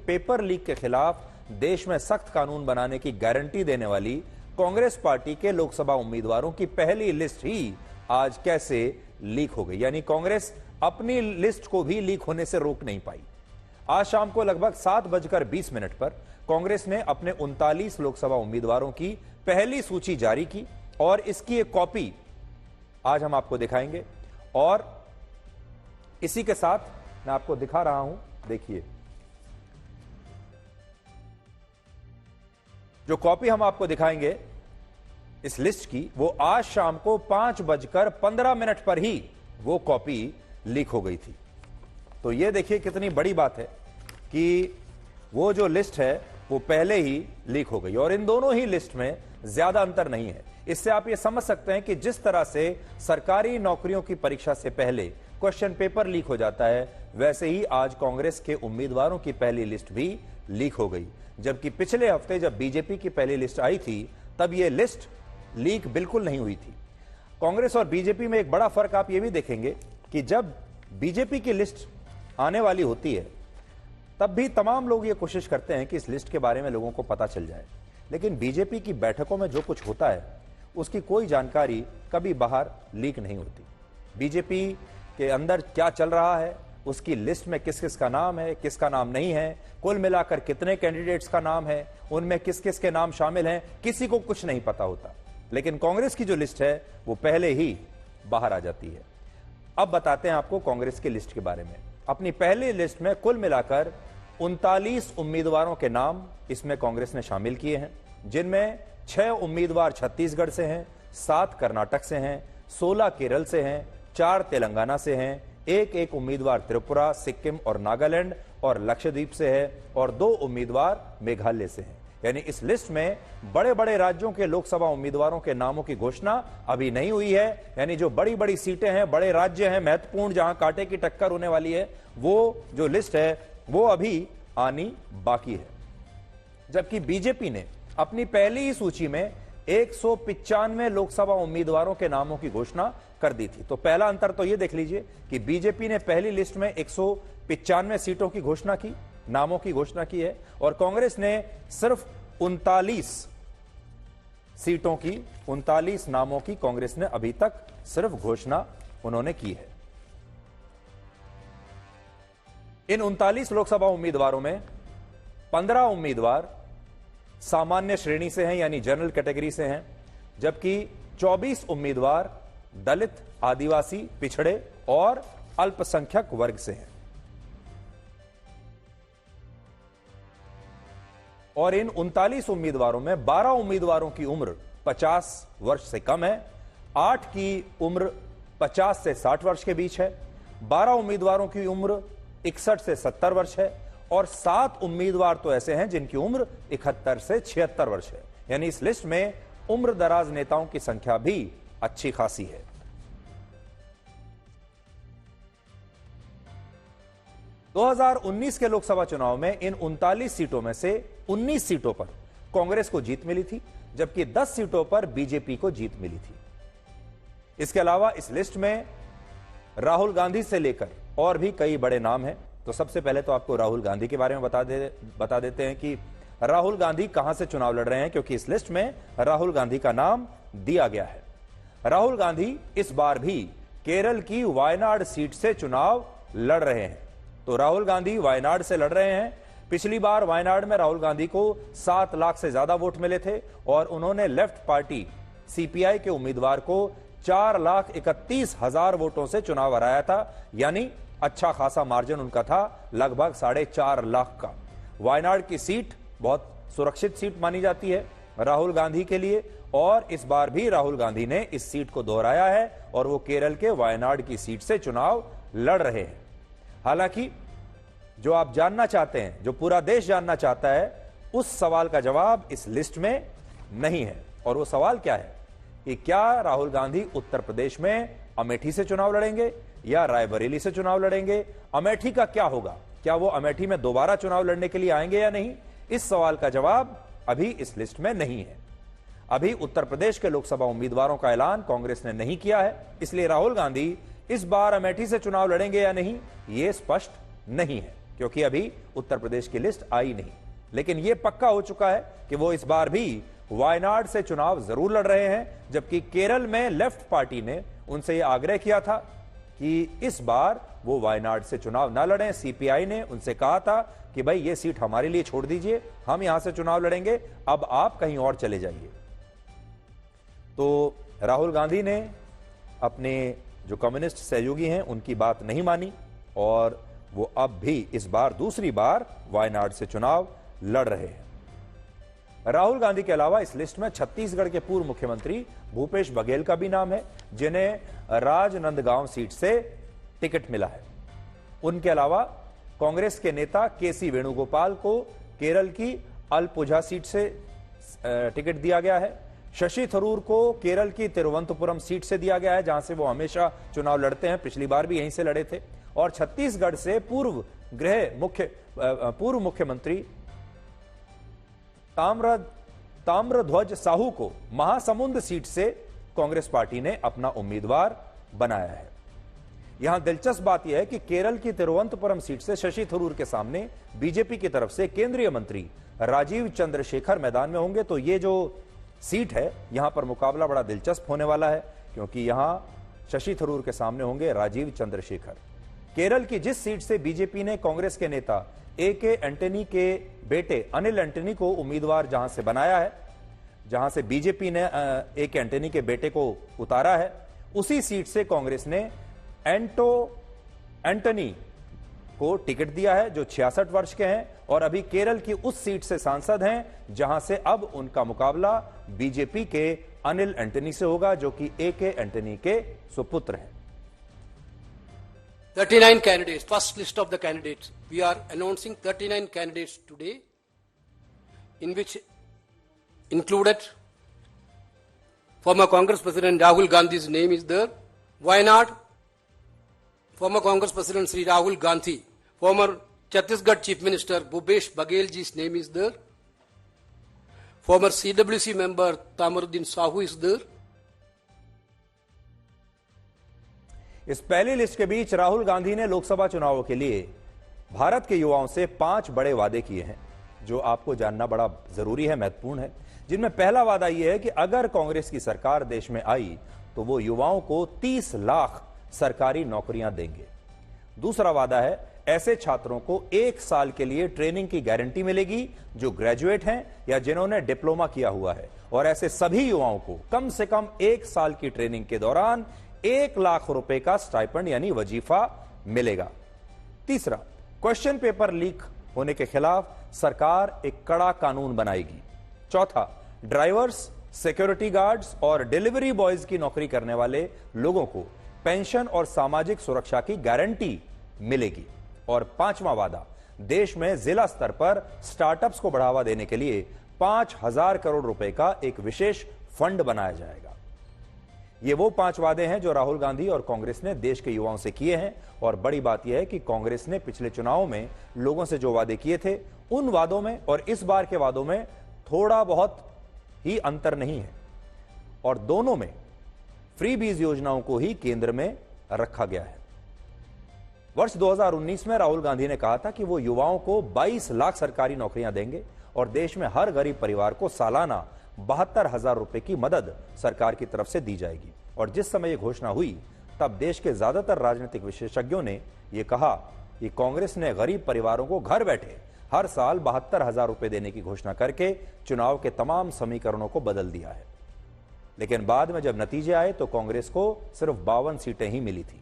Paper leak के खिलाफ देश में सख्त कानून बनाने की गारंटी देने वाली कांग्रेस पार्टी के लोकसभा उम्मीदवारों की पहली लिस्ट ही आज कैसे लीक हो गई। यानी कांग्रेस अपनी लिस्ट को भी लीक होने से रोक नहीं पाई। आज शाम को लगभग 7:20 पर कांग्रेस ने अपने 39 लोकसभा उम्मीदवारों की पहली सूची जारी की और इसकी एक कॉपी आज हम आपको दिखाएंगे और इसी के साथ मैं आपको दिखा रहा हूं, देखिए जो कॉपी हम आपको दिखाएंगे इस लिस्ट की, वो आज शाम को 5:15 पर ही वो कॉपी लीक हो गई थी। तो ये देखिए कितनी बड़ी बात है कि वो जो लिस्ट है वो पहले ही लीक हो गई और इन दोनों ही लिस्ट में ज्यादा अंतर नहीं है। इससे आप ये समझ सकते हैं कि जिस तरह से सरकारी नौकरियों की परीक्षा से पहले क्वेश्चन पेपर लीक हो जाता है, वैसे ही आज कांग्रेस के उम्मीदवारों की पहली लिस्ट भी लीक हो गई। जबकि पिछले हफ्ते जब बीजेपी की पहली लिस्ट आई थी तब यह लिस्ट लीक बिल्कुल नहीं हुई थी। कांग्रेस और बीजेपी में एक बड़ा फर्क आप ये भी देखेंगे कि जब बीजेपी की लिस्ट आने वाली होती है तब भी तमाम लोग ये कोशिश करते हैं कि इस लिस्ट के बारे में लोगों को पता चल जाए, लेकिन बीजेपी की बैठकों में जो कुछ होता है उसकी कोई जानकारी कभी बाहर लीक नहीं होती। बीजेपी के अंदर क्या चल रहा है, उसकी लिस्ट में किस किस का नाम है, किसका नाम नहीं है, कुल मिलाकर कितने कैंडिडेट्स का नाम है, उनमें किस किस के नाम शामिल हैं, किसी को कुछ नहीं पता होता। लेकिन कांग्रेस की जो लिस्ट है वो पहले ही बाहर आ जाती है। अब बताते हैं आपको कांग्रेस की लिस्ट के बारे में। अपनी पहली लिस्ट में कुल मिलाकर 39 उम्मीदवारों के नाम इसमें कांग्रेस ने शामिल किए हैं, जिनमें 6 उम्मीदवार छत्तीसगढ़ से हैं, 7 कर्नाटक से हैं, 16 केरल से हैं, 4 तेलंगाना से हैं, एक उम्मीदवार त्रिपुरा, सिक्किम और नागालैंड और लक्षद्वीप से है और 2 उम्मीदवार मेघालय से हैं। यानी इस लिस्ट में बड़े बड़े राज्यों के लोकसभा उम्मीदवारों के नामों की घोषणा अभी नहीं हुई है। यानी जो बड़ी बड़ी सीटें हैं, बड़े राज्य हैं महत्वपूर्ण, जहां कांटे की टक्कर होने वाली है, वो जो लिस्ट है वो अभी आनी बाकी है। जबकि बीजेपी ने अपनी पहली ही सूची में 195 लोकसभा उम्मीदवारों के नामों की घोषणा कर दी थी। तो पहला अंतर तो यह देख लीजिए कि बीजेपी ने पहली लिस्ट में 195 सीटों की घोषणा की, नामों की घोषणा की है और कांग्रेस ने सिर्फ 39 सीटों की, 39 नामों की कांग्रेस ने अभी तक सिर्फ घोषणा उन्होंने की है। इन 39 लोकसभा उम्मीदवारों में 15 उम्मीदवार सामान्य श्रेणी से हैं यानी जनरल कैटेगरी से हैं, जबकि 24 उम्मीदवार दलित, आदिवासी, पिछड़े और अल्पसंख्यक वर्ग से हैं। और इन 39 उम्मीदवारों में 12 उम्मीदवारों की उम्र 50 वर्ष से कम है, 8 की उम्र 50 से 60 वर्ष के बीच है, 12 उम्मीदवारों की उम्र 61 से 70 वर्ष है और 7 उम्मीदवार तो ऐसे हैं जिनकी उम्र 71 से 76 वर्ष है। यानी इस लिस्ट में उम्र दराज नेताओं की संख्या भी अच्छी खासी है। दो 2019 के लोकसभा चुनाव में इन 39 सीटों में से 19 सीटों पर कांग्रेस को जीत मिली थी, जबकि 10 सीटों पर बीजेपी को जीत मिली थी। इसके अलावा इस लिस्ट में राहुल गांधी से लेकर और भी कई बड़े नाम हैं। तो सबसे पहले तो आपको राहुल गांधी के बारे में बता देते हैं कि राहुल गांधी कहां से चुनाव लड़ रहे हैं, क्योंकि इस लिस्ट में राहुल गांधी का नाम दिया गया है। राहुल गांधी इस बार भी केरल की वायनाड सीट से चुनाव लड़ रहे हैं। तो राहुल गांधी वायनाड से लड़ रहे हैं। पिछली बार वायनाड में राहुल गांधी को 7 लाख से ज्यादा वोट मिले थे और उन्होंने लेफ्ट पार्टी सीपीआई के उम्मीदवार को 4,31,000 वोटों से चुनाव हराया था। यानी अच्छा खासा मार्जिन उनका था, लगभग 4.5 लाख का। वायनाड की सीट बहुत सुरक्षित सीट मानी जाती है राहुल गांधी के लिए और इस बार भी राहुल गांधी ने इस सीट को दोहराया है और वो केरल के वायनाड की सीट से चुनाव लड़ रहे हैं। हालांकि जो आप जानना चाहते हैं, जो पूरा देश जानना चाहता है, उस सवाल का जवाब इस लिस्ट में नहीं है। और वो सवाल क्या है कि क्या राहुल गांधी उत्तर प्रदेश में अमेठी से चुनाव लड़ेंगे या रायबरेली से चुनाव लड़ेंगे? अमेठी का क्या होगा? क्या वो अमेठी में दोबारा चुनाव लड़ने के लिए आएंगे या नहीं? इस सवाल का जवाब अभी इस लिस्ट में नहीं है। अभी उत्तर प्रदेश के लोकसभा उम्मीदवारों का ऐलान कांग्रेस ने नहीं किया है, इसलिए राहुल गांधी इस बार अमेठी से चुनाव लड़ेंगे या नहीं, यह स्पष्ट नहीं है। क्योंकि अभी उत्तर प्रदेश की लिस्ट आई नहीं। लेकिन यह पक्का हो चुका है कि वो इस बार भी वायनाड से चुनाव जरूर लड़ रहे हैं, जबकि केरल में लेफ्ट पार्टी ने उनसे यह आग्रह किया था कि इस बार वो वायनाड से चुनाव ना लड़ें। सीपीआई ने उनसे कहा था कि भाई ये सीट हमारे लिए छोड़ दीजिए, हम यहां से चुनाव लड़ेंगे, अब आप कहीं और चले जाइए। तो राहुल गांधी ने अपने जो कम्युनिस्ट सहयोगी हैं उनकी बात नहीं मानी और वो अब भी इस बार दूसरी बार वायनाड से चुनाव लड़ रहे हैं। राहुल गांधी के अलावा इस लिस्ट में छत्तीसगढ़ के पूर्व मुख्यमंत्री भूपेश बघेल का भी नाम है, जिन्हें राजनांदगांव सीट से टिकट मिला है। उनके अलावा कांग्रेस के नेता केसी वेणुगोपाल को केरल की अलपुझा सीट से टिकट दिया गया है। शशि थरूर को केरल की तिरुवनंतपुरम सीट से दिया गया है, जहां से वो हमेशा चुनाव लड़ते हैं, पिछली बार भी यहीं से लड़े थे। और छत्तीसगढ़ से पूर्व मुख्यमंत्री ताम्रध्वज साहू को महासमुंद सीट से कांग्रेस पार्टी ने अपना उम्मीदवार बनाया है। यहां दिलचस्प बात यह है कि केरल की तिरुवनंतपुरम सीट से शशि थरूर के सामने बीजेपी की तरफ से केंद्रीय मंत्री राजीव चंद्रशेखर मैदान में होंगे। तो ये जो सीट है, यहां पर मुकाबला बड़ा दिलचस्प होने वाला है, क्योंकि यहां शशि थरूर के सामने होंगे राजीव चंद्रशेखर। केरल की जिस सीट से बीजेपी ने कांग्रेस के नेता ए.के. एंटनी के बेटे अनिल एंटनी को उम्मीदवार जहां से बनाया है, जहां से बीजेपी ने ए.के. एंटनी के बेटे को उतारा है, उसी सीट से कांग्रेस ने एंटनी को टिकट दिया है, जो 66 वर्ष के हैं और अभी केरल की उस सीट से सांसद हैं, जहां से अब उनका मुकाबला बीजेपी के अनिल एंटनी से होगा, जो कि ए.के. एंटनी के सुपुत्र हैं। 39 candidates, first list of the candidates. We are announcing 39 candidates today, in which included former Congress President Rahul Gandhi's name is there. Wayanad, former Congress President Sri Rahul Gandhi. Former Chhattisgarh Chief Minister Bhupesh Baghel ji's name is there. Former CWC member Tamuruddin Sahu is there. इस पहली list के बीच राहुल गांधी ने लोकसभा चुनावों के लिए भारत के युवाओं से 5 बड़े वादे किए हैं, जो आपको जानना बड़ा जरूरी है, महत्वपूर्ण है। जिनमें पहला वादा यह है कि अगर कांग्रेस की सरकार देश में आई तो वो युवाओं को 30 लाख सरकारी नौकरियां देंगे। दूसरा वादा है, ऐसे छात्रों को 1 साल के लिए ट्रेनिंग की गारंटी मिलेगी जो ग्रेजुएट हैं या जिन्होंने डिप्लोमा किया हुआ है, और ऐसे सभी युवाओं को कम से कम 1 साल की ट्रेनिंग के दौरान 1 लाख रुपए का स्टाइपेंड यानी वजीफा मिलेगा। तीसरा, क्वेश्चन पेपर लीक होने के खिलाफ सरकार एक कड़ा कानून बनाएगी। चौथा, ड्राइवर्स, सिक्योरिटी गार्ड्स और डिलीवरी बॉयज की नौकरी करने वाले लोगों को पेंशन और सामाजिक सुरक्षा की गारंटी मिलेगी। और 5वां वादा, देश में जिला स्तर पर स्टार्टअप्स को बढ़ावा देने के लिए 5000 करोड़ रुपए का एक विशेष फंड बनाया जाएगा। ये वो 5 वादे हैं जो राहुल गांधी और कांग्रेस ने देश के युवाओं से किए हैं। और बड़ी बात यह है कि कांग्रेस ने पिछले चुनावों में लोगों से जो वादे किए थे, उन वादों में और इस बार के वादों में थोड़ा बहुत ही अंतर नहीं है, और दोनों में फ्री बीज योजनाओं को ही केंद्र में रखा गया है। वर्ष 2019 में राहुल गांधी ने कहा था कि वो युवाओं को 22 लाख सरकारी नौकरियां देंगे और देश में हर गरीब परिवार को सालाना 72,000 रुपए की मदद सरकार की तरफ से दी जाएगी। और जिस समय यह घोषणा हुई, तब देश के ज्यादातर राजनीतिक विशेषज्ञों ने यह कहा कि कांग्रेस ने गरीब परिवारों को घर बैठे हर साल 72,000 रुपए देने की घोषणा करके चुनाव के तमाम समीकरणों को बदल दिया है। लेकिन बाद में जब नतीजे आए तो कांग्रेस को सिर्फ 52 सीटें ही मिली थी।